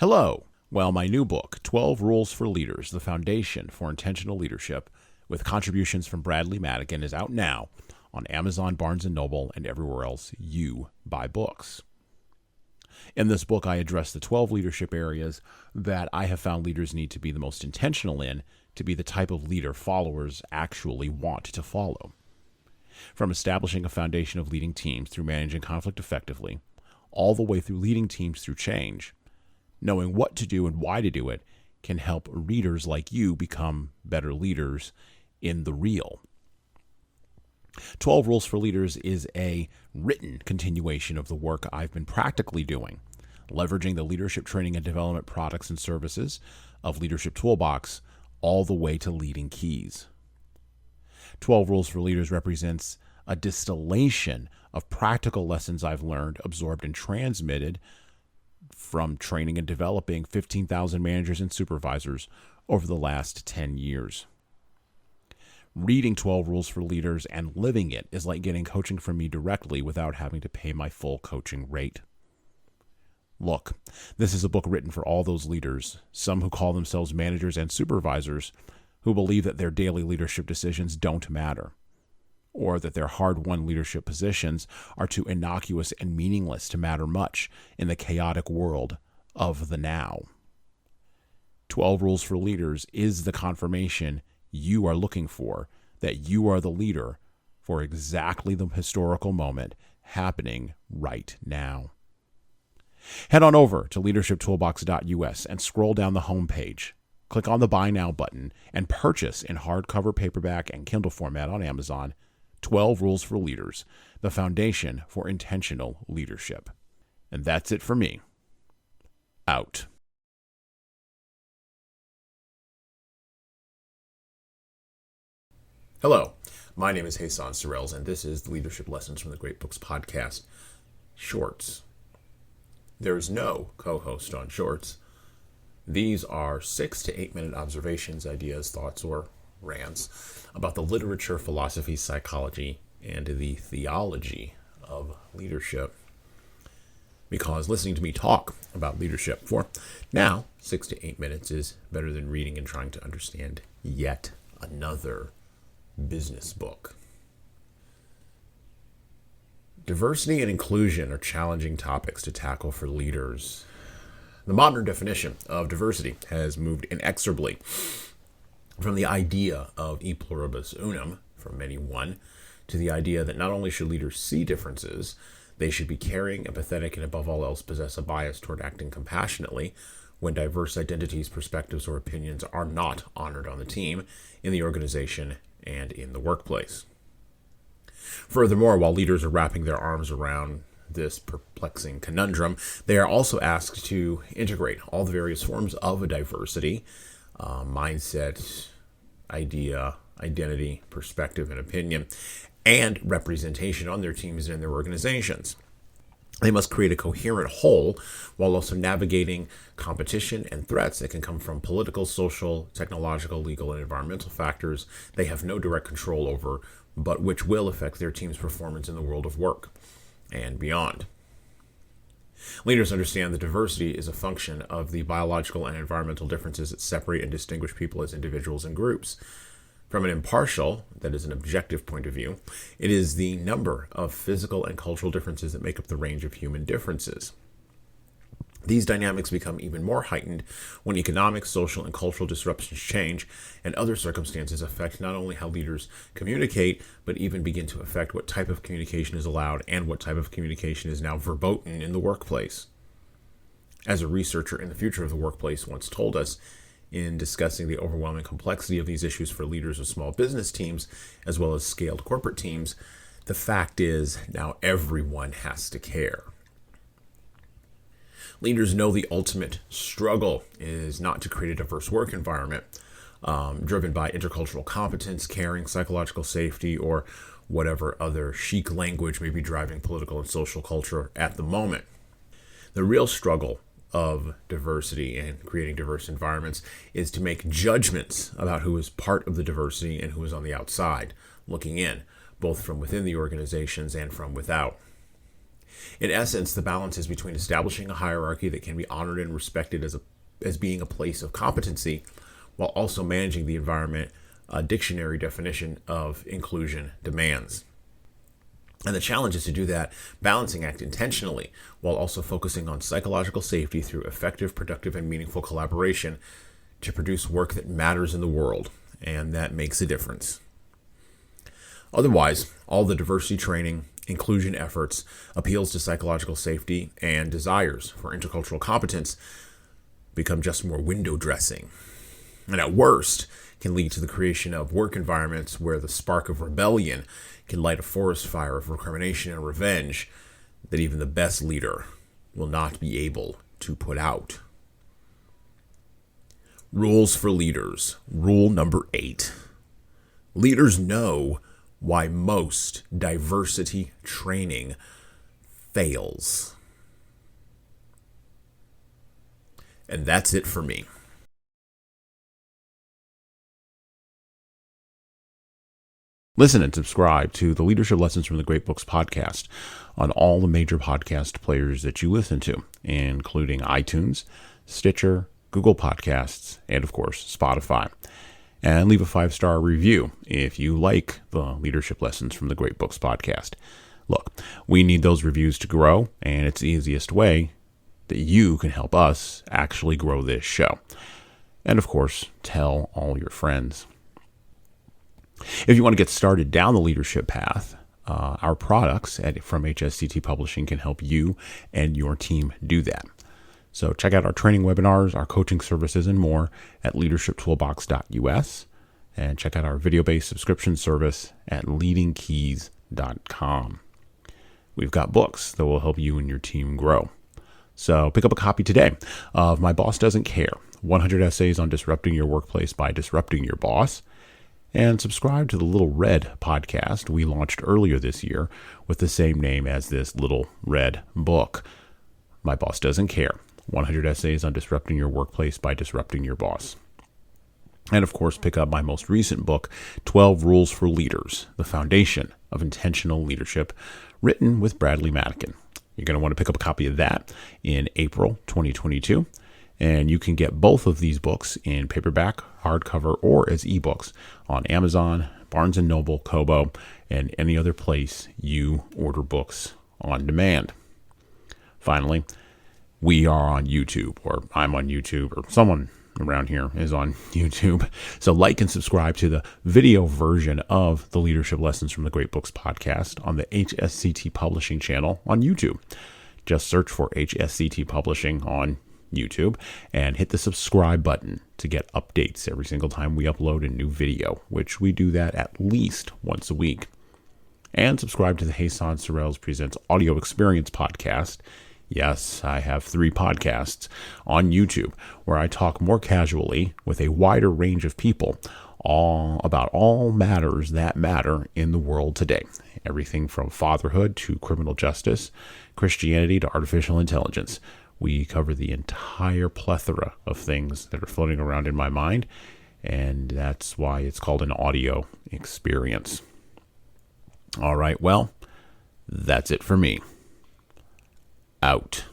Hello. Well, my new book, 12 Rules for Leaders, The Foundation for Intentional Leadership, with contributions from Bradley Madigan, is out now on Amazon, Barnes & Noble, and everywhere else you buy books. In this book, I address the 12 leadership areas that I have found leaders need to be the most intentional in to be the type of leader followers actually want to follow. From establishing a foundation of leading teams through managing conflict effectively, all the way through leading teams through change, knowing what to do and why to do it can help readers like you become better leaders in the real. 12 Rules for Leaders is a written continuation of the work I've been practically doing, leveraging the leadership training and development products and services of Leadership Toolbox all the way to leading keys. 12 Rules for Leaders represents a distillation of practical lessons I've learned, absorbed, and transmitted from training and developing 15,000 managers and supervisors over the last 10 years. Reading 12 Rules for Leaders and living it is like getting coaching from me directly without having to pay my full coaching rate. Look, this is a book written for all those leaders, some who call themselves managers and supervisors, who believe that their daily leadership decisions don't matter, or that their hard-won leadership positions are too innocuous and meaningless to matter much in the chaotic world of the now. 12 Rules for Leaders is the confirmation you are looking for that you are the leader for exactly the historical moment happening right now. Head on over to leadershiptoolbox.us and scroll down the homepage. Click on the Buy Now button and purchase in hardcover, paperback, and Kindle format on Amazon 12 Rules for Leaders, the foundation for intentional leadership. And that's it for me. Out. Hello, my name is Hassan Sorrells, and this is the Leadership Lessons from the Great Books podcast, Shorts. There is no co-host on Shorts. These are 6 to 8 minute observations, ideas, thoughts, or rants about the literature, philosophy, psychology, and the theology of leadership. Because listening to me talk about leadership for now 6 to 8 minutes is better than reading and trying to understand yet another business book. Diversity and inclusion are challenging topics to tackle for leaders. The modern definition of diversity has moved inexorably from the idea of e pluribus unum, from many one, to the idea that not only should leaders see differences, they should be caring, empathetic, and above all else possess a bias toward acting compassionately when diverse identities, perspectives, or opinions are not honored on the team, in the organization, and in the workplace. Furthermore, while leaders are wrapping their arms around this perplexing conundrum, they are also asked to integrate all the various forms of a diversity, mindset, idea, identity, perspective, and opinion, and representation on their teams and in their organizations. They must create a coherent whole while also navigating competition and threats that can come from political, social, technological, legal, and environmental factors they have no direct control over, but which will affect their team's performance in the world of work and beyond. Leaders understand that diversity is a function of the biological and environmental differences that separate and distinguish people as individuals and groups. From an impartial, that is an objective point of view, it is the number of physical and cultural differences that make up the range of human differences. These dynamics become even more heightened when economic, social, and cultural disruptions change and other circumstances affect not only how leaders communicate, but even begin to affect what type of communication is allowed and what type of communication is now verboten in the workplace. As a researcher in the future of the workplace once told us, in discussing the overwhelming complexity of these issues for leaders of small business teams, as well as scaled corporate teams, the fact is now everyone has to care. Leaders know the ultimate struggle is not to create a diverse work environment driven by intercultural competence, caring, psychological safety, or whatever other chic language may be driving political and social culture at the moment. The real struggle of diversity and creating diverse environments is to make judgments about who is part of the diversity and who is on the outside, looking in, both from within the organizations and from without. In essence, the balance is between establishing a hierarchy that can be honored and respected as being a place of competency, while also managing the environment a dictionary definition of inclusion demands. And the challenge is to do that balancing act intentionally, while also focusing on psychological safety through effective, productive, and meaningful collaboration to produce work that matters in the world and that makes a difference. Otherwise, all the diversity training, inclusion efforts, appeals to psychological safety, and desires for intercultural competence become just more window dressing. And at worst, can lead to the creation of work environments where the spark of rebellion can light a forest fire of recrimination and revenge that even the best leader will not be able to put out. Rules for leaders. Rule number 8. Leaders know why most diversity training fails. And that's it for me. Listen and subscribe to the Leadership Lessons from the Great Books podcast on all the major podcast players that you listen to, including iTunes, Stitcher, Google Podcasts, and of course, Spotify. And leave a 5-star review if you like the Leadership Lessons from the Great Books podcast. Look, we need those reviews to grow, and it's the easiest way that you can help us actually grow this show. And of course, tell all your friends. If you want to get started down the leadership path, our products from HSCT Publishing can help you and your team do that. So check out our training webinars, our coaching services, and more at leadershiptoolbox.us, and check out our video-based subscription service at leadingkeys.com. We've got books that will help you and your team grow. So pick up a copy today of My Boss Doesn't Care, 100 Essays on Disrupting Your Workplace by Disrupting Your Boss, and subscribe to the Little Red podcast we launched earlier this year with the same name as this Little Red book. My Boss Doesn't Care, 100 Essays on Disrupting Your Workplace by Disrupting Your Boss. And of course, pick up my most recent book, 12 Rules for Leaders, the Foundation of Intentional Leadership, written with Bradley Madigan. You're going to want to pick up a copy of that in April 2022. And you can get both of these books in paperback, hardcover, or as ebooks on Amazon, Barnes & Noble, Kobo, and any other place you order books on demand. Finally, we are on YouTube, or I'm on YouTube, or someone around here is on YouTube. So like and subscribe to the video version of the Leadership Lessons from the Great Books podcast on the HSCT Publishing channel on YouTube. Just search for HSCT Publishing on YouTube and hit the subscribe button to get updates every single time we upload a new video, which we do that at least once a week. And subscribe to the Hassan Sorrells Presents Audio Experience podcast. Yes, I have 3 podcasts on YouTube where I talk more casually with a wider range of people about all matters that matter in the world today. Everything from fatherhood to criminal justice, Christianity to artificial intelligence. We cover the entire plethora of things that are floating around in my mind, and that's why it's called an audio experience. All right, well, that's it for me. Out.